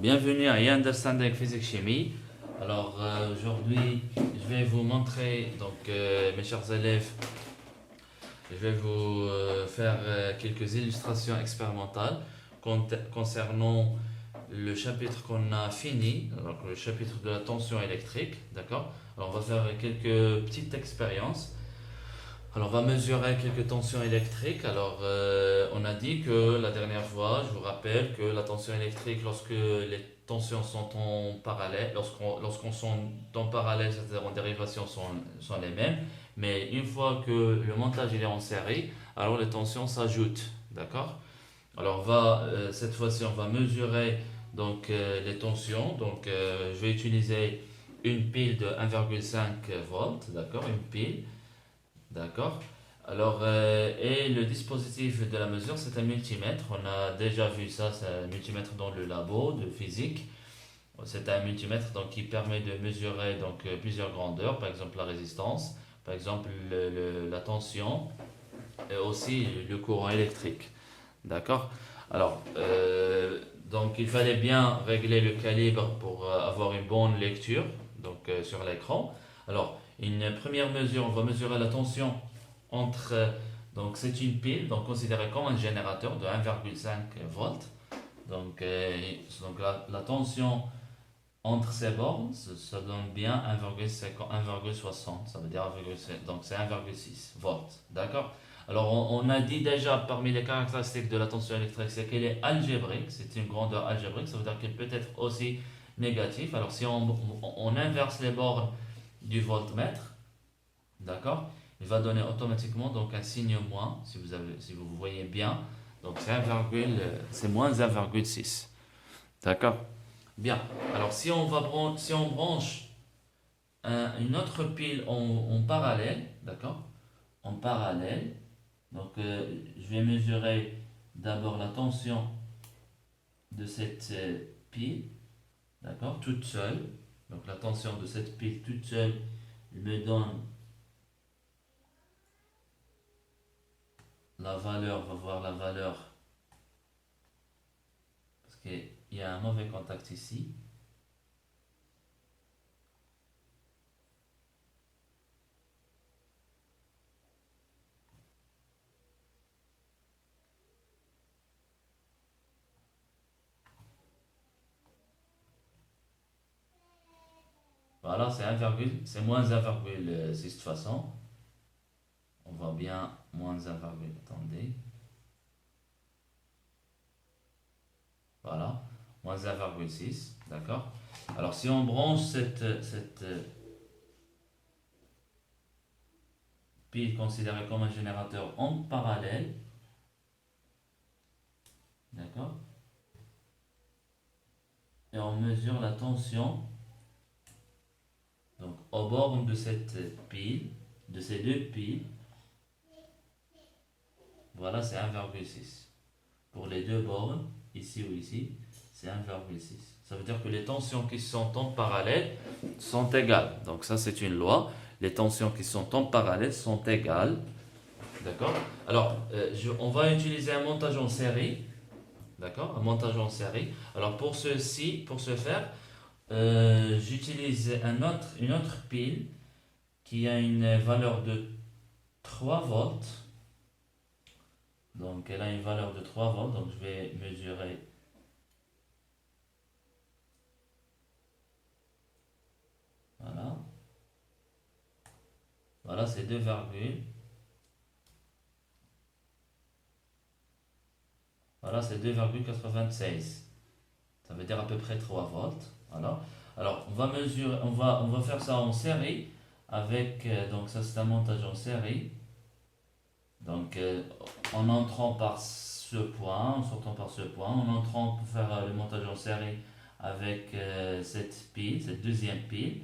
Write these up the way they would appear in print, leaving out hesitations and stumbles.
Bienvenue à E-Understanding Physics Chimie. Aujourd'hui, je vais vous montrer, mes chers élèves, je vais vous faire quelques illustrations expérimentales concernant le chapitre qu'on a fini, donc le chapitre de la tension électrique, d'accord? Alors, on va faire quelques petites expériences. Alors, on va mesurer quelques tensions électriques. On a dit que la dernière fois, je vous rappelle que la tension électrique, lorsque les tensions sont en parallèle, lorsqu'on sont en parallèle, c'est-à-dire en dérivation, sont les mêmes. Mais une fois que le montage il est en série, alors les tensions s'ajoutent. D'accord? Cette fois-ci, on va mesurer les tensions. Je vais utiliser une pile de 1,5 volts. D'accord? Une pile. D'accord. Et le dispositif de la mesure, c'est un multimètre. On a déjà vu ça, c'est un multimètre dans le labo de physique. C'est un multimètre qui permet de mesurer plusieurs grandeurs, par exemple la résistance, par exemple la tension et aussi le courant électrique. D'accord. Il fallait bien régler le calibre pour avoir une bonne lecture sur l'écran. Une première mesure, on va mesurer la tension entre. C'est une pile, considérée comme un générateur de 1,5 volts. La tension entre ces bornes, ça donne bien 1,60. Ça veut dire 1,6, donc c'est 1,6 volts. D'accord? On a dit déjà parmi les caractéristiques de la tension électrique, c'est qu'elle est algébrique, c'est une grandeur algébrique, ça veut dire qu'elle peut être aussi négative. Alors, si on inverse les bornes du voltmètre, d'accord, il va donner automatiquement un signe moins, si vous voyez bien. C'est moins 1,6. D'accord? Bien. Alors, si on branche une autre pile en parallèle, d'accord? En parallèle, je vais mesurer d'abord la tension de cette pile, d'accord, toute seule. Donc la tension de cette pile toute seule me donne la valeur, on va voir la valeur, parce qu'il y a un mauvais contact ici. Voilà, c'est moins 1,6 de toute façon. On voit bien moins 1, attendez. Voilà, moins 1,6, d'accord. Alors si on branche cette pile considérée comme un générateur en parallèle, d'accord, et on mesure la tension aux bornes de cette pile, de ces deux piles, voilà, c'est 1,6. Pour les deux bornes, ici ou ici, c'est 1,6. Ça veut dire que les tensions qui sont en parallèle sont égales. Donc ça, c'est une loi. Les tensions qui sont en parallèle sont égales. D'accord? On va utiliser un montage en série. D'accord? Un montage en série. Alors, pour ce faire, j'utilise une autre pile qui a une valeur de 3 volts. Donc, elle a une valeur de 3 volts. Donc, je vais mesurer. Voilà. Voilà, c'est 2, voilà, c'est 2,96. Ça veut dire à peu près 3 volts. Voilà. Alors, on va faire ça en série avec, ça c'est un montage en série. En entrant par ce point, en sortant par ce point, en entrant pour faire le montage en série avec cette pile, cette deuxième pile.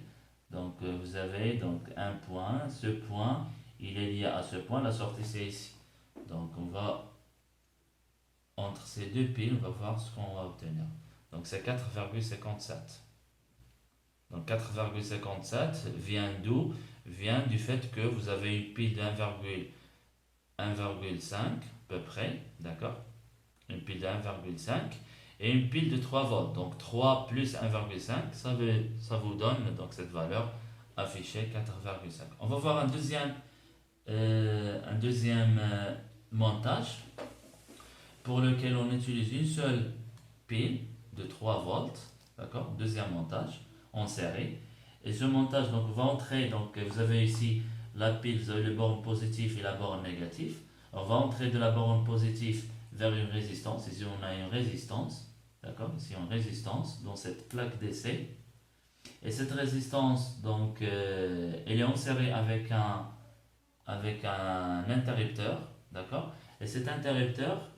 Vous avez un point, ce point, il est lié à ce point, la sortie c'est ici. Entre ces deux piles, on va voir ce qu'on va obtenir. Donc c'est 4,57. Donc 4,57 vient d'où? Vient du fait que vous avez une pile de 1,5 à peu près, d'accord? Une pile de 1,5 et une pile de 3 volts. Donc 3 plus 1,5, ça vous donne donc cette valeur affichée 4,5. On va voir un deuxième montage pour lequel on utilise une seule pile de 3 volts. D'accord? Deuxième montage en série. Et ce montage, donc, va entrer, donc vous avez ici la pile, vous avez le borne positif et la borne négative. On va entrer de la borne positive vers une résistance. Ici, on a une résistance. D'accord? Ici, une résistance dans cette plaque d'essai. Et cette résistance, donc, elle est enserrée avec un interrupteur. D'accord? Et cet interrupteur,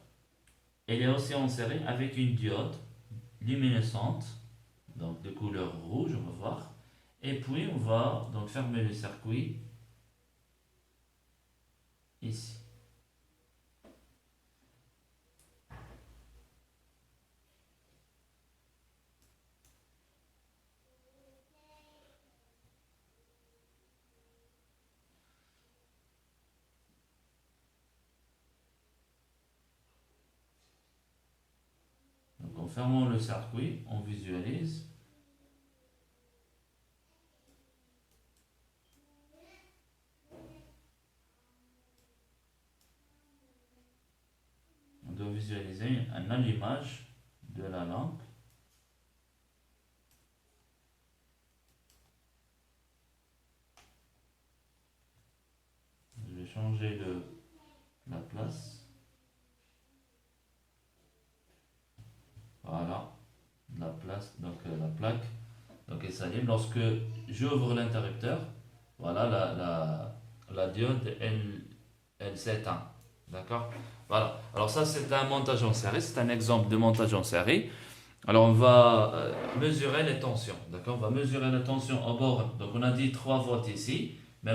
elle est aussi enserrée avec une diode luminescente, donc de couleur rouge, on va voir. Et puis, on va donc fermer le circuit ici. Donc en fermant le circuit, on visualise. On doit visualiser un allumage de la lampe. Je vais changer la place. Voilà, la place, donc la plaque. Donc elle s'allume. Lorsque j'ouvre l'interrupteur, voilà, la diode, elle s'éteint. D'accord? Voilà. Alors ça, c'est un montage en série. C'est un exemple de montage en série. Alors on va mesurer les tensions. D'accord? On va mesurer la tension au bord. Donc on a dit 3 volts ici. Mais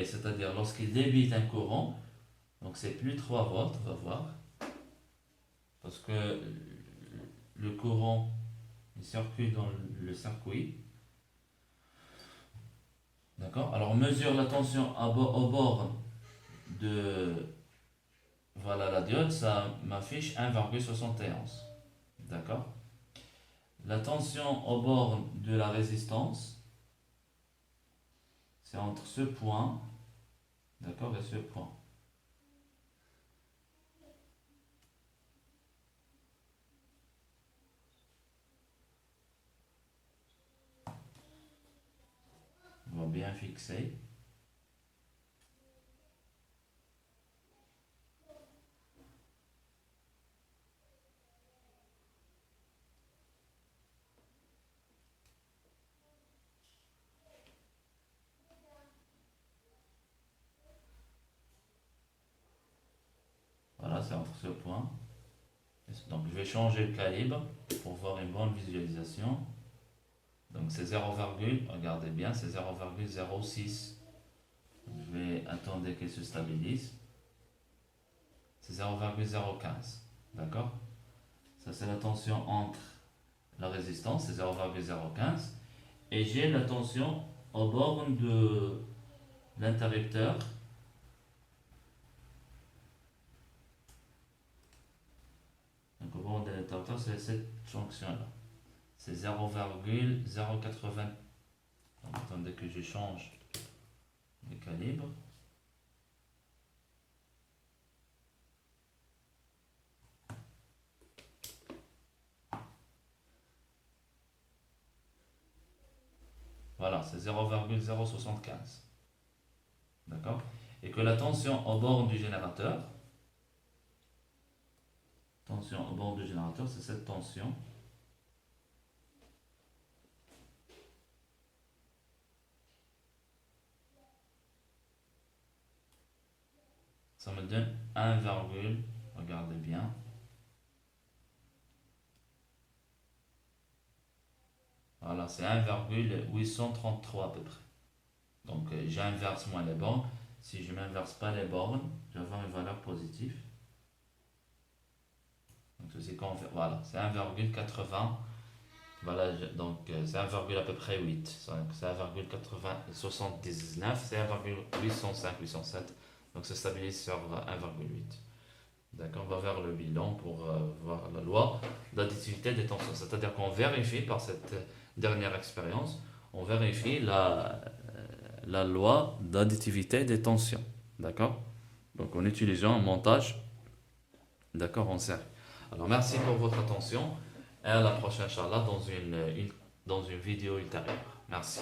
c'est-à-dire lorsqu'il débite un courant, donc c'est plus 3 volts, on va voir. Parce que le courant il circule dans le circuit. D'accord? Alors on mesure la tension au bord de voilà la diode, ça m'affiche 1,71. D'accord? La tension au bord de la résistance, c'est entre ce point, d'accord, et ce point. On va bien fixer. Voilà, c'est entre ce point. Donc je vais changer le calibre pour voir une bonne visualisation. Donc c'est 0, regardez bien, c'est 0,06. Je vais attendre qu'elle se stabilise. C'est 0,015. D'accord? Ça c'est la tension entre la résistance, c'est 0,015. Et j'ai la tension au bord de l'interrupteur. Donc au bord de l'interrupteur, c'est cette jonction-là. C'est 0,080. Attendez que je change le calibre. Voilà, c'est 0,075. D'accord? Et que la tension au bord du générateur, c'est cette tension. Ça me donne 1, regardez bien. Voilà, c'est 1,833 à peu près. Donc j'inverse moins les bornes. Si je n'inverse pas les bornes, je vais avoir une valeur positive. Donc ceci confirme. Voilà, c'est 1,80. Voilà, donc c'est 1, à peu près 8. C'est 1,79, c'est 1,805, 807. Donc ça stabilise sur 1,8. D'accord. D'accord, on va vers le bilan pour voir la loi d'additivité des tensions. C'est-à-dire qu'on vérifie par cette dernière expérience, on vérifie la loi d'additivité des tensions. D'accord? Donc en utilisant un montage, d'accord, en série. Alors merci pour votre attention et à la prochaine, Inch'Allah, dans une vidéo ultérieure. Merci.